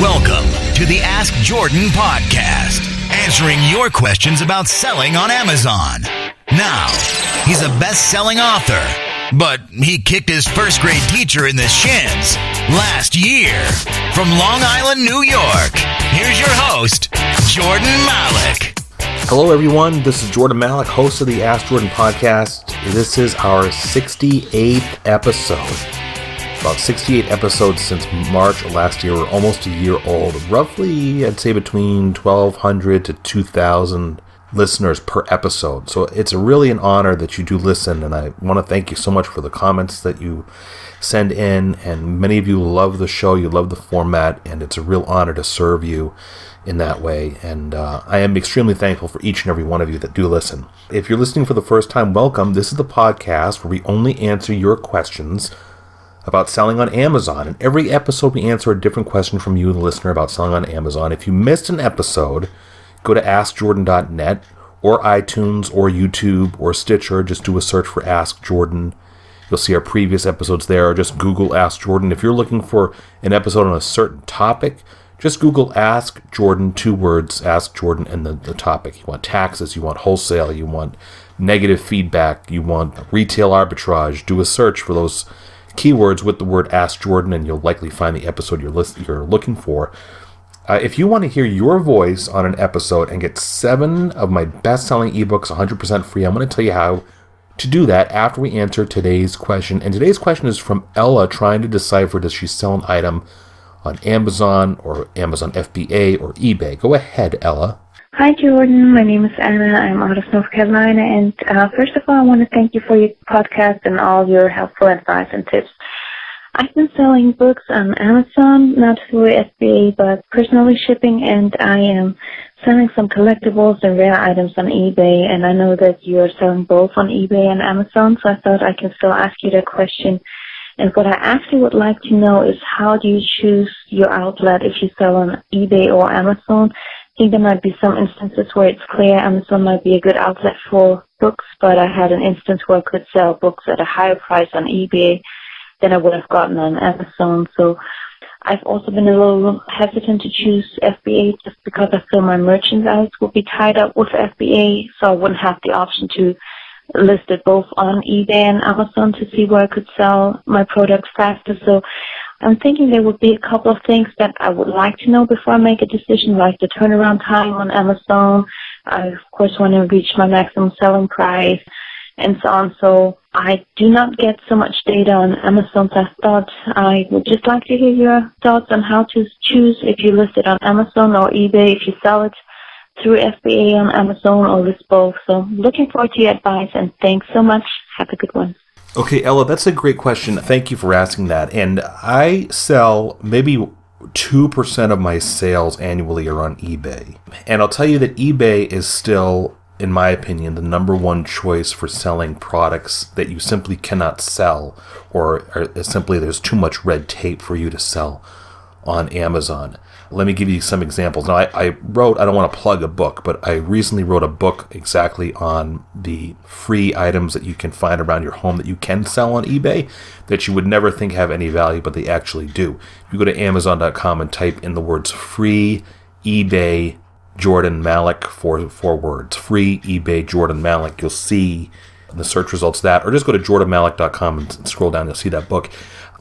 Welcome to the Ask Jordan podcast, answering your questions about selling on Amazon. Now, he's a best-selling author, but he kicked his first-grade teacher in the shins last year. From Long Island, New York, here's your host, Jordan Malik. Hello, everyone. This is Jordan Malik, host of the Ask Jordan podcast. This is our 68th episode. About 68 episodes since March of last year. We're almost a year old. Roughly, I'd say between 1,200 to 2,000 listeners per episode. So it's really an honor that you do listen, and I want to thank you so much for the comments that you send in, and many of you love the show, you love the format, and it's a real honor to serve you in that way, and I am extremely thankful for each and every one of you that do listen. If you're listening for the first time, welcome. This is the podcast where we only answer your questions about selling on Amazon. In every episode, we answer a different question from you, the listener, about selling on Amazon. If you missed an episode, go to AskJordan.net or iTunes or YouTube or Stitcher. Just do a search for Ask Jordan. You'll see our previous episodes there, or just Google Ask Jordan. If you're looking for an episode on a certain topic, just Google Ask Jordan, 2 words, Ask Jordan, and the topic. You want taxes, you want wholesale, you want negative feedback, you want retail arbitrage. Do a search for those keywords with the word Ask Jordan, and you'll likely find the episode you're looking for. If you want to hear your voice on an episode and get 7 of my best-selling ebooks 100% free, I'm going to tell you how to do that after we answer today's question. And today's question is from Ella, trying to decipher, does she sell an item on Amazon or Amazon FBA or eBay? Go ahead, Ella. Hi, Jordan. My name is Anna. I'm out of North Carolina. And first of all, I want to thank you for your podcast and all your helpful advice and tips. I've been selling books on Amazon, not through FBA, but personally shipping, and I am selling some collectibles and rare items on eBay. And I know that you are selling both on eBay and Amazon, so I thought I can still ask you that question. And what I actually would like to know is, how do you choose your outlet if you sell on eBay or Amazon? I think there might be some instances where it's clear Amazon might be a good outlet for books, but I had an instance where I could sell books at a higher price on eBay than I would have gotten on Amazon. So I've also been a little hesitant to choose FBA just because I feel my merchandise will be tied up with FBA, so I wouldn't have the option to list it both on eBay and Amazon to see where I could sell my products faster. So I'm thinking there would be a couple of things that I would like to know before I make a decision, like the turnaround time on Amazon. I, of course, want to reach my maximum selling price and so on. So I do not get so much data on Amazon, so I thought I would just like to hear your thoughts on how to choose if you list it on Amazon or eBay, if you sell it through FBA on Amazon, or list both. So looking forward to your advice, and thanks so much. Have a good one. Okay, Ella, that's a great question. Thank you for asking that. And I sell maybe 2% of my sales annually are on eBay. And I'll tell you that eBay is still, in my opinion, the number one choice for selling products that you simply cannot sell, or simply there's too much red tape for you to sell on Amazon. Let me give you some examples. Now, I don't want to plug a book, but I recently wrote a book exactly on the free items that you can find around your home that you can sell on eBay that you would never think have any value, but they actually do. You go to Amazon.com and type in the words free eBay Jordan Malik, four words, free eBay Jordan Malik. You'll see in the search results that, or just go to jordanmalik.com and scroll down, you'll see that book.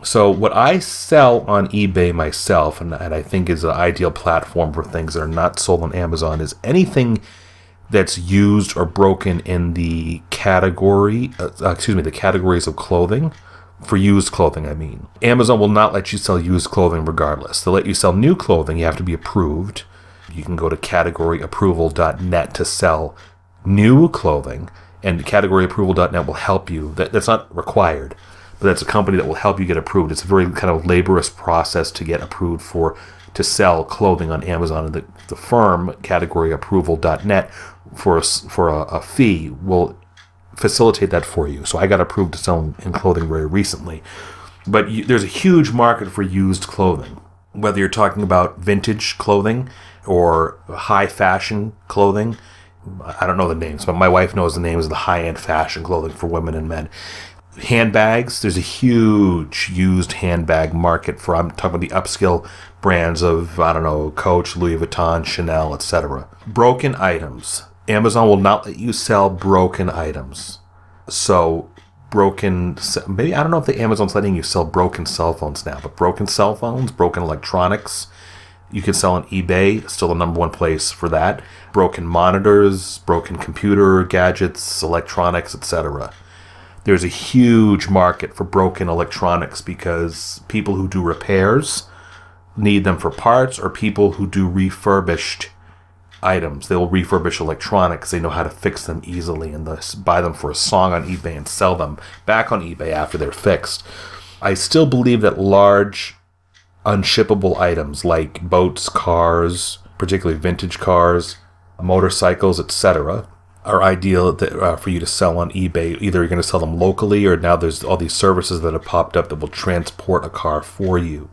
So what I sell on eBay myself, and I think is an ideal platform for things that are not sold on Amazon, is anything that's used or broken in the categories of clothing. For used clothing, I mean. Amazon will not let you sell used clothing regardless. They'll let you sell new clothing. You have to be approved. You can go to categoryapproval.net to sell new clothing, and categoryapproval.net will help you. That's not required, but that's a company that will help you get approved. It's a very kind of laborious process to get approved to sell clothing on Amazon. And the firm, categoryapproval.net, for a fee, will facilitate that for you. So I got approved to sell in clothing very recently. But there's a huge market for used clothing. Whether you're talking about vintage clothing or high fashion clothing, I don't know the names, but my wife knows the names of the high-end fashion clothing for women and men. Handbags, there's a huge used handbag market for, I'm talking about the upscale brands of, I don't know, Coach, Louis Vuitton, Chanel, etc. Broken items. Amazon will not let you sell broken items. So maybe, I don't know if the Amazon's letting you sell broken cell phones now, but broken cell phones, broken electronics, you can sell on eBay, still the number one place for that. Broken monitors, broken computer gadgets, electronics, etc. There's a huge market for broken electronics because people who do repairs need them for parts, or people who do refurbished items. They will refurbish electronics. They know how to fix them easily, and they'll buy them for a song on eBay and sell them back on eBay after they're fixed. I still believe that large unshippable items like boats, cars, particularly vintage cars, motorcycles, etc., are ideal for you to sell on eBay. Either you're going to sell them locally, or now there's all these services that have popped up that will transport a car for you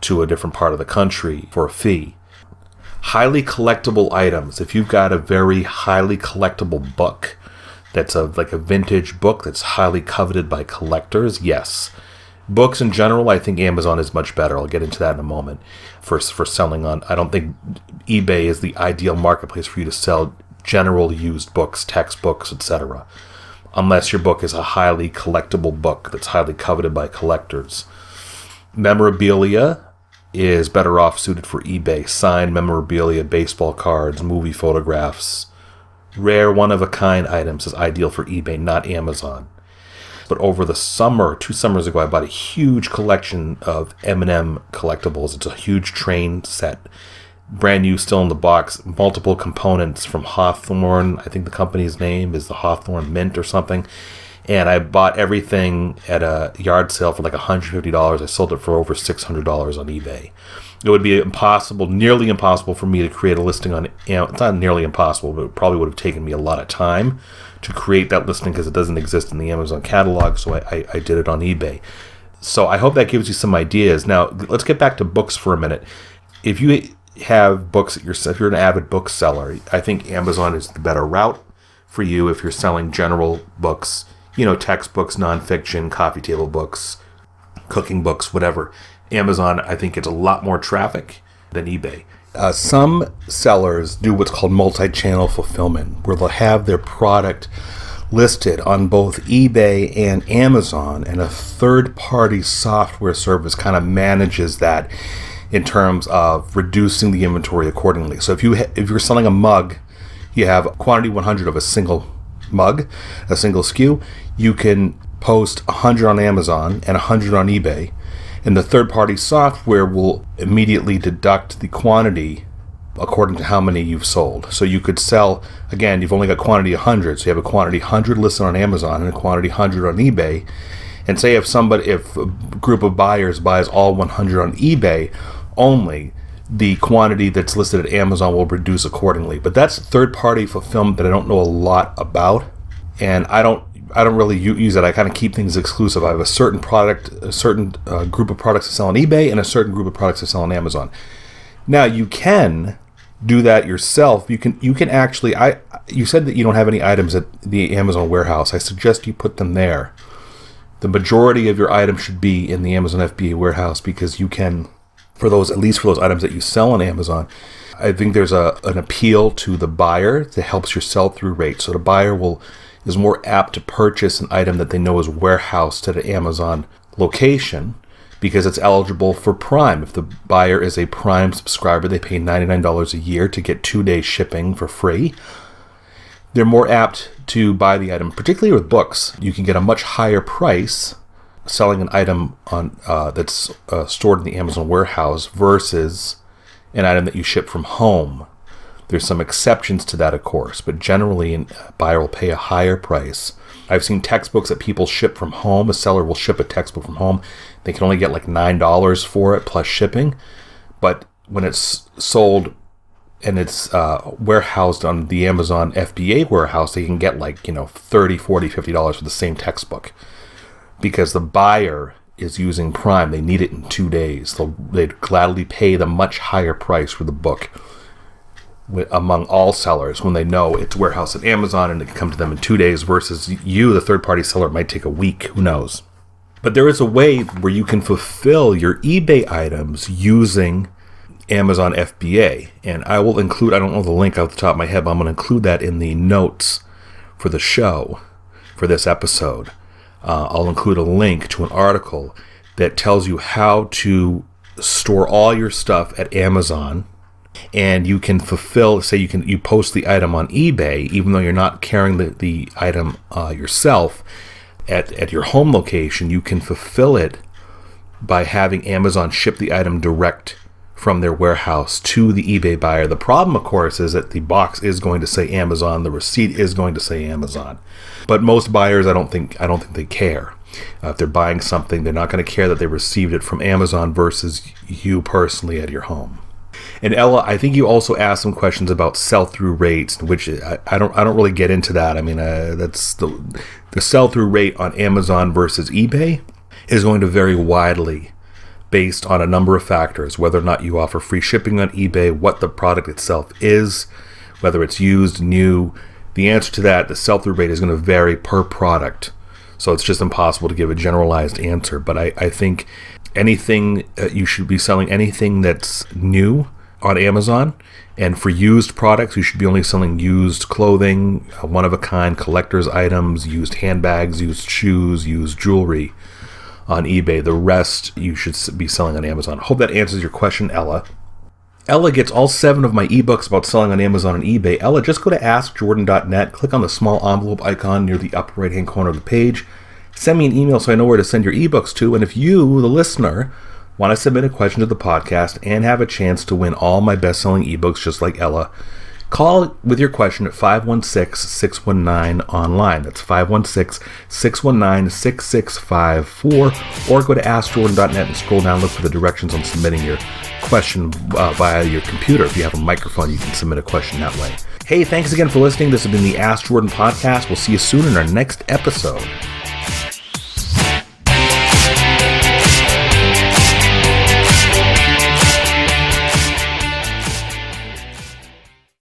to a different part of the country for a fee. Highly collectible items. If you've got a very highly collectible book that's like a vintage book that's highly coveted by collectors, yes. Books in general, I think Amazon is much better. I'll get into that in a moment. For selling on, I don't think eBay is the ideal marketplace for you to sell general used books, textbooks, etc. Unless your book is a highly collectible book that's highly coveted by collectors. Memorabilia is better off suited for eBay. Signed memorabilia, baseball cards, movie photographs. Rare one-of-a-kind items is ideal for eBay, not Amazon. But over the summer, 2 summers ago, I bought a huge collection of M&M collectibles. It's a huge train set. Brand new, still in the box. Multiple components from Hawthorne. I think the company's name is the Hawthorne Mint or something. And I bought everything at a yard sale for like $150. I sold it for over $600 on eBay. It would be impossible, nearly impossible for me to create a listing on, it's not nearly impossible, but it probably would have taken me a lot of time to create that listing because it doesn't exist in the Amazon catalog, so I did it on eBay. So I hope that gives you some ideas. Now, let's get back to books for a minute. If you have books if you're an avid bookseller, I think Amazon is the better route for you if you're selling general books, textbooks, nonfiction, coffee table books, cooking books, whatever. Amazon, I think, gets a lot more traffic than eBay. Some sellers do what's called multi-channel fulfillment, where they'll have their product listed on both eBay and Amazon, and a third-party software service kind of manages that in terms of reducing the inventory accordingly. So if you're selling a mug, you have quantity 100 of a single mug, a single SKU, you can post 100 on Amazon and 100 on eBay, and the third-party software will immediately deduct the quantity according to how many you've sold. So you could sell, again, you've only got quantity 100, so you have a quantity 100 listed on Amazon and a quantity 100 on eBay. And say if a group of buyers buys all 100 on eBay only, the quantity that's listed at Amazon will reduce accordingly. But that's third-party fulfillment that I don't know a lot about, and I don't really use it. I kind of keep things exclusive. I have a certain product, a certain group of products to sell on eBay, and a certain group of products to sell on Amazon. Now you can do that yourself. You can actually. You said that you don't have any items at the Amazon warehouse. I suggest you put them there. The majority of your items should be in the Amazon FBA warehouse, because you can, at least for those items that you sell on Amazon, I think there's an appeal to the buyer that helps your sell-through rate. So the buyer is more apt to purchase an item that they know is warehoused at an Amazon location because it's eligible for Prime. If the buyer is a Prime subscriber, they pay $99 a year to get 2-day shipping for free. They're more apt to buy the item, particularly with books. You can get a much higher price selling an item on that's stored in the Amazon warehouse versus an item that you ship from home. There's some exceptions to that, of course, but generally a buyer will pay a higher price. I've seen textbooks that people ship from home. A seller will ship a textbook from home. They can only get like $9 for it plus shipping. But when it's sold and it's warehoused on the Amazon FBA warehouse, they can get like, $30, $40, $50 for the same textbook. Because the buyer is using Prime. They need it in 2 days. They'd gladly pay the much higher price for the book. among all sellers when they know it's warehoused at Amazon and it can come to them in 2 days versus you, the third-party seller, it might take a week. Who knows? But there is a way where you can fulfill your eBay items using Amazon FBA. And I will include, I don't know the link off the top of my head, but I'm going to include that in the notes for the show for this episode. I'll include a link to an article that tells you how to store all your stuff at Amazon, and you can fulfill, say you post the item on eBay, even though you're not carrying the item yourself at your home location, you can fulfill it by having Amazon ship the item direct from their warehouse to the eBay buyer. The problem, of course, is that the box is going to say Amazon, the receipt is going to say Amazon. But most buyers, I don't think they care. If they're buying something, they're not going to care that they received it from Amazon versus you personally at your home. And Ella, I think you also asked some questions about sell-through rates, which I don't really get into that. I mean, that's the sell-through rate on Amazon versus eBay is going to vary widely based on a number of factors, whether or not you offer free shipping on eBay, what the product itself is, whether it's used, new. The answer to that, the sell-through rate is going to vary per product. So it's just impossible to give a generalized answer. But I think anything, you should be selling anything that's new on Amazon. And for used products, you should be only selling used clothing, one-of-a-kind collector's items, used handbags, used shoes, used jewelry on eBay. The rest you should be selling on Amazon. Hope that answers your question, Ella. Ella gets all 7 of my ebooks about selling on Amazon and eBay. Ella, just go to AskJordan.net, click on the small envelope icon near the upper right-hand corner of the page, send me an email so I know where to send your ebooks to, and if you, the listener, want to submit a question to the podcast and have a chance to win all my best-selling ebooks just like Ella, call with your question at 516-619-ONLINE. That's 516-619-6654. Or go to AskJordan.net and scroll down, look for the directions on submitting your question via your computer. If you have a microphone, you can submit a question that way. Hey, thanks again for listening. This has been the Ask Jordan Podcast. We'll see you soon in our next episode.